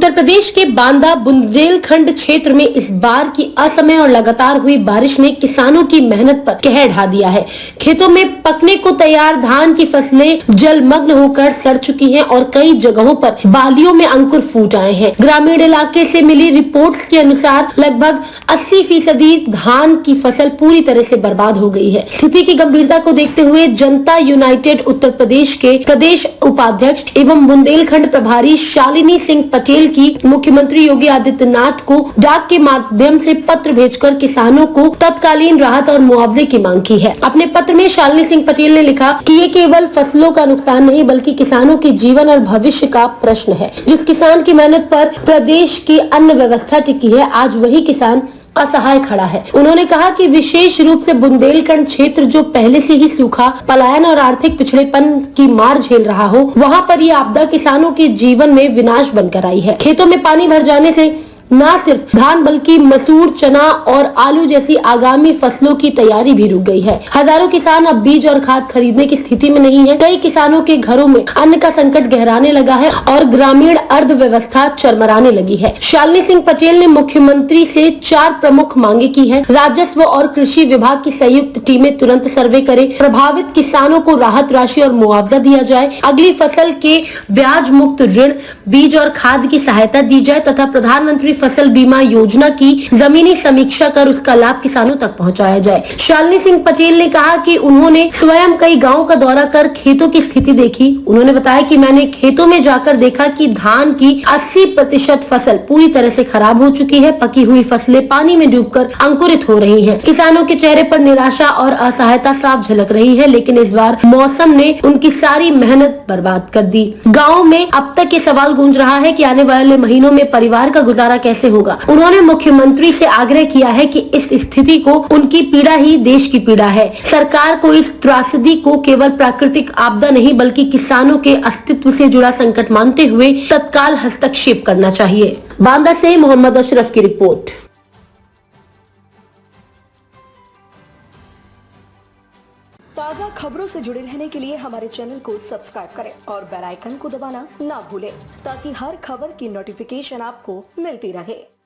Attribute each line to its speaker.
Speaker 1: उत्तर प्रदेश के बांदा बुंदेलखंड क्षेत्र में इस बार की असमय और लगातार हुई बारिश ने किसानों की मेहनत पर कहर ढा दिया है। खेतों में पकने को तैयार धान की फसलें जलमग्न होकर सड़ चुकी हैं और कई जगहों पर बालियों में अंकुर फूट आए हैं। ग्रामीण इलाके से मिली रिपोर्ट्स के अनुसार लगभग 80% धान की फसल पूरी तरह से बर्बाद हो गई है। स्थिति की गंभीरता को देखते हुए जनता यूनाइटेड उत्तर प्रदेश के प्रदेश उपाध्यक्ष एवं बुंदेलखंड प्रभारी शालिनी सिंह पटेल की मुख्यमंत्री योगी आदित्यनाथ को डाक के माध्यम से पत्र भेजकर किसानों को तत्कालीन राहत और मुआवजे की मांग की है। अपने पत्र में शालिनी सिंह पटेल ने लिखा कि ये केवल फसलों का नुकसान नहीं बल्कि किसानों के जीवन और भविष्य का प्रश्न है। जिस किसान की मेहनत पर प्रदेश की अन्न व्यवस्था टिकी है, आज वही किसान असहाय खड़ा है। उन्होंने कहा कि विशेष रूप से बुंदेलखंड क्षेत्र जो पहले से ही सूखा, पलायन और आर्थिक पिछड़ेपन की मार झेल रहा हो, वहां पर ये आपदा किसानों के जीवन में विनाश बनकर आई है। खेतों में पानी भर जाने से न सिर्फ धान बल्कि मसूर, चना और आलू जैसी आगामी फसलों की तैयारी भी रुक गई है। हजारों किसान अब बीज और खाद खरीदने की स्थिति में नहीं है। कई किसानों के घरों में अन्न का संकट गहराने लगा है और ग्रामीण अर्थव्यवस्था चरमराने लगी है। शालिनी सिंह पटेल ने मुख्यमंत्री से 4 प्रमुख मांगे की है। राजस्व और कृषि विभाग की संयुक्त टीमें तुरंत सर्वे करे, प्रभावित किसानों को राहत राशि और मुआवजा दिया जाए, अगली फसल के ब्याज मुक्त ऋण, बीज और खाद की सहायता दी जाए तथा प्रधानमंत्री फसल बीमा योजना की जमीनी समीक्षा कर उसका लाभ किसानों तक पहुंचाया जाए। शालिनी सिंह पटेल ने कहा कि उन्होंने स्वयं कई गांवों का दौरा कर खेतों की स्थिति देखी। उन्होंने बताया कि मैंने खेतों में जाकर देखा कि धान की 80% फसल पूरी तरह से खराब हो चुकी है। पकी हुई फसलें पानी में डूबकर अंकुरित हो रही हैं। किसानों के चेहरे पर निराशा और असहायता साफ झलक रही है, लेकिन इस बार मौसम ने उनकी सारी मेहनत बर्बाद कर दी। गाँव में अब तक ये सवाल गूंज रहा है कि आने वाले महीनों में परिवार का गुजारा कैसे होगा। उन्होंने मुख्यमंत्री से आग्रह किया है कि इस स्थिति को उनकी पीड़ा ही देश की पीड़ा है। सरकार को इस त्रासदी को केवल प्राकृतिक आपदा नहीं बल्कि किसानों के अस्तित्व से जुड़ा संकट मानते हुए तत्काल हस्तक्षेप करना चाहिए। बांदा से मोहम्मद अशरफ की रिपोर्ट।
Speaker 2: ताज़ा खबरों से जुड़े रहने के लिए हमारे चैनल को सब्सक्राइब करें और बेल आइकन को दबाना ना भूलें ताकि हर खबर की नोटिफिकेशन आपको मिलती रहे।